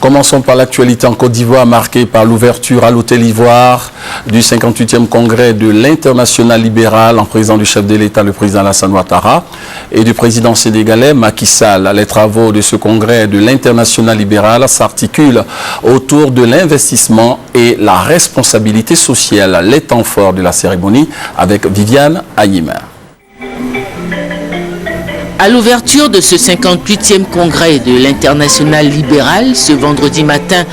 Commençons par l'actualité en Côte d'Ivoire, marquée par l'ouverture à l'Hôtel Ivoire du 58e congrès de l'Internationale libérale en présence du chef de l'État, le président Alassane Ouattara, et du président sénégalais Macky Sall. Les travaux de ce congrès de l'Internationale libérale s'articulent autour de l'investissement et la responsabilité sociale. Les temps forts de la cérémonie avec Viviane Ayima. À l'ouverture de ce 58e congrès de l'Internationale libérale, ce vendredi matin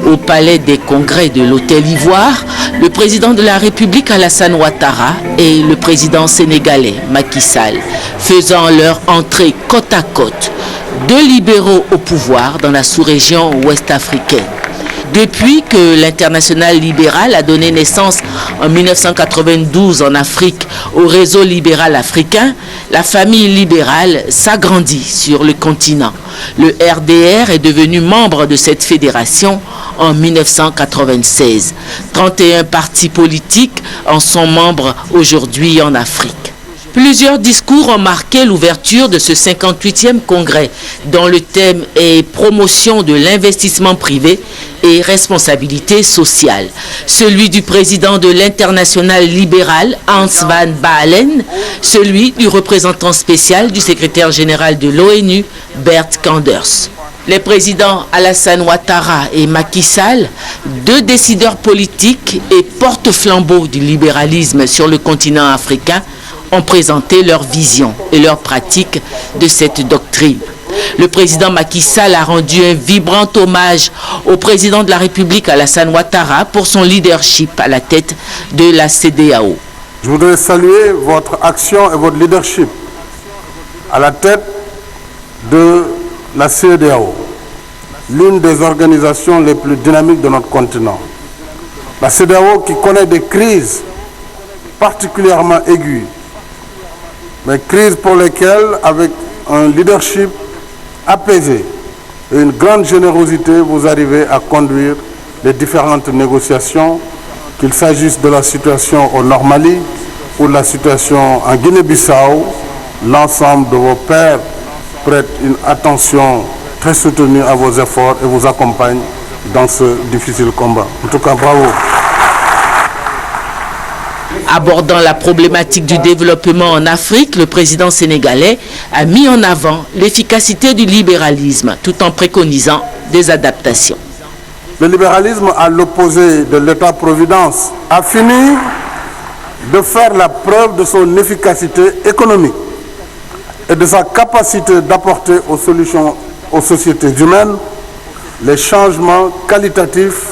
au Palais des Congrès de l'Hôtel Ivoire, le président de la République Alassane Ouattara et le président sénégalais Macky Sall faisant leur entrée côte à côte, deux libéraux au pouvoir dans la sous-région ouest-africaine. Depuis que l'Internationale libérale a donné naissance en 1992 en Afrique au réseau libéral africain, la famille libérale s'agrandit sur le continent. Le RDR est devenu membre de cette fédération en 1996. 31 partis politiques en sont membres aujourd'hui en Afrique. Plusieurs discours ont marqué l'ouverture de ce 58e congrès, dont le thème est promotion de l'investissement privé et responsabilité sociale. Celui du président de l'Internationale libérale, Hans van Baalen, celui du représentant spécial du secrétaire général de l'ONU, Bert Koenders. Les présidents Alassane Ouattara et Macky Sall, deux décideurs politiques et porte-flambeaux du libéralisme sur le continent africain, ont présenté leur vision et leur pratique de cette doctrine. Le président Macky Sall a rendu un vibrant hommage au président de la République Alassane Ouattara pour son leadership à la tête de la CEDEAO. Je voudrais saluer votre action et votre leadership à la tête de la CEDEAO, l'une des organisations les plus dynamiques de notre continent. La CEDEAO qui connaît des crises particulièrement aiguës, mais crises pour lesquelles, avec un leadership apaisé et une grande générosité, vous arrivez à conduire les différentes négociations, qu'il s'agisse de la situation au Nord Mali ou de la situation en Guinée-Bissau. L'ensemble de vos pairs prêtent une attention très soutenue à vos efforts et vous accompagnent dans ce difficile combat. En tout cas, bravo. Abordant la problématique du développement en Afrique, le président sénégalais a mis en avant l'efficacité du libéralisme tout en préconisant des adaptations. Le libéralisme, à l'opposé de l'État-providence, a fini de faire la preuve de son efficacité économique et de sa capacité d'apporter aux solutions aux sociétés humaines les changements qualitatifs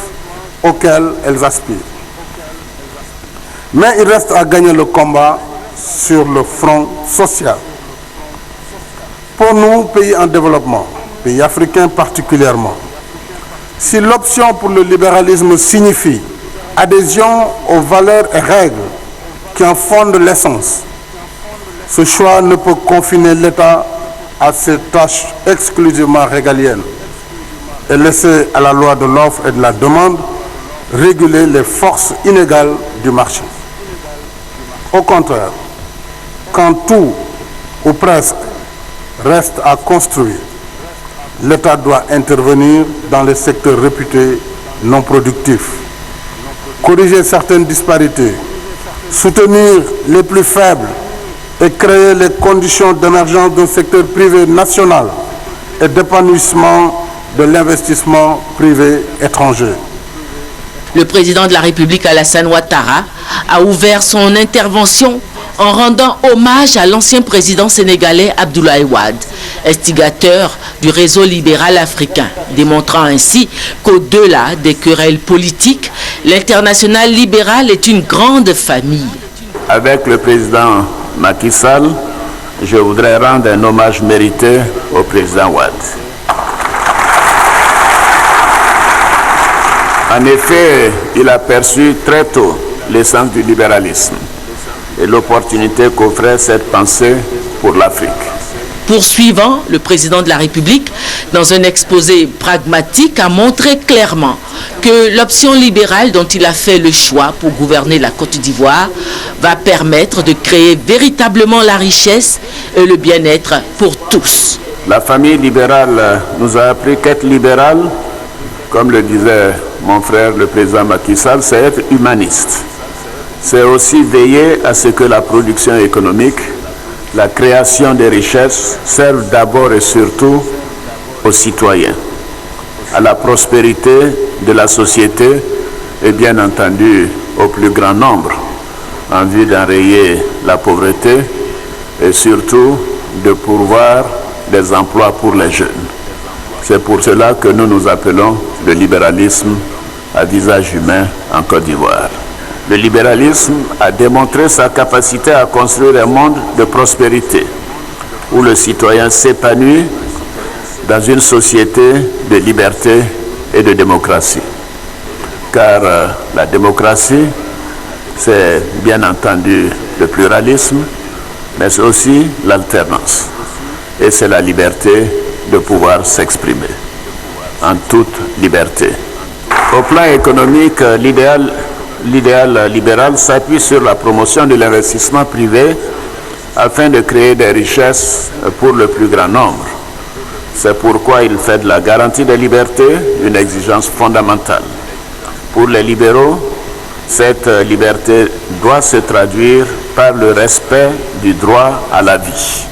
auxquels elles aspirent. Mais il reste à gagner le combat sur le front social. Pour nous, pays en développement, pays africains particulièrement, si l'option pour le libéralisme signifie adhésion aux valeurs et règles qui en fondent l'essence, ce choix ne peut confiner l'État à ses tâches exclusivement régaliennes et laisser à la loi de l'offre et de la demande réguler les forces inégales du marché. Au contraire, quand tout, ou presque, reste à construire, l'État doit intervenir dans les secteurs réputés non productifs, corriger certaines disparités, soutenir les plus faibles et créer les conditions d'émergence d'un secteur privé national et d'épanouissement de l'investissement privé étranger. Le président de la République Alassane Ouattara a ouvert son intervention en rendant hommage à l'ancien président sénégalais Abdoulaye Wade, instigateur du réseau libéral africain, démontrant ainsi qu'au-delà des querelles politiques, l'Internationale libérale est une grande famille. Avec le président Macky Sall, je voudrais rendre un hommage mérité au président Wade. En effet, il a perçu très tôt l'essence du libéralisme et l'opportunité qu'offrait cette pensée pour l'Afrique. Poursuivant, le président de la République, dans un exposé pragmatique, a montré clairement que l'option libérale dont il a fait le choix pour gouverner la Côte d'Ivoire va permettre de créer véritablement la richesse et le bien-être pour tous. La famille libérale nous a appris qu'être libéral, comme le disait mon frère le président Macky Sall, c'est être humaniste. C'est aussi veiller à ce que la production économique, la création des richesses servent d'abord et surtout aux citoyens, à la prospérité de la société et bien entendu au plus grand nombre, en vue d'enrayer la pauvreté et surtout de pourvoir des emplois pour les jeunes. C'est pour cela que nous nous appelons le libéralisme à visage humain en Côte d'Ivoire. Le libéralisme a démontré sa capacité à construire un monde de prospérité où le citoyen s'épanouit dans une société de liberté et de démocratie. Car la démocratie, c'est bien entendu le pluralisme, mais c'est aussi l'alternance. Et c'est la liberté de pouvoir s'exprimer en toute liberté. Au plan économique, l'idéal libéral s'appuie sur la promotion de l'investissement privé afin de créer des richesses pour le plus grand nombre. C'est pourquoi il fait de la garantie des libertés une exigence fondamentale. Pour les libéraux, cette liberté doit se traduire par le respect du droit à la vie,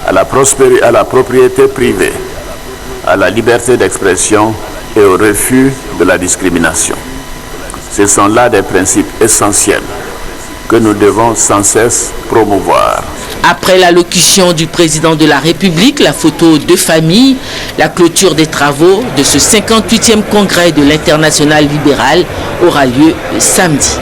à la propriété privée, à la liberté d'expression et au refus de la discrimination. Ce sont là des principes essentiels que nous devons sans cesse promouvoir. Après l'allocution du président de la République, la photo de famille, la clôture des travaux de ce 58e congrès de l'Internationale libérale aura lieu samedi.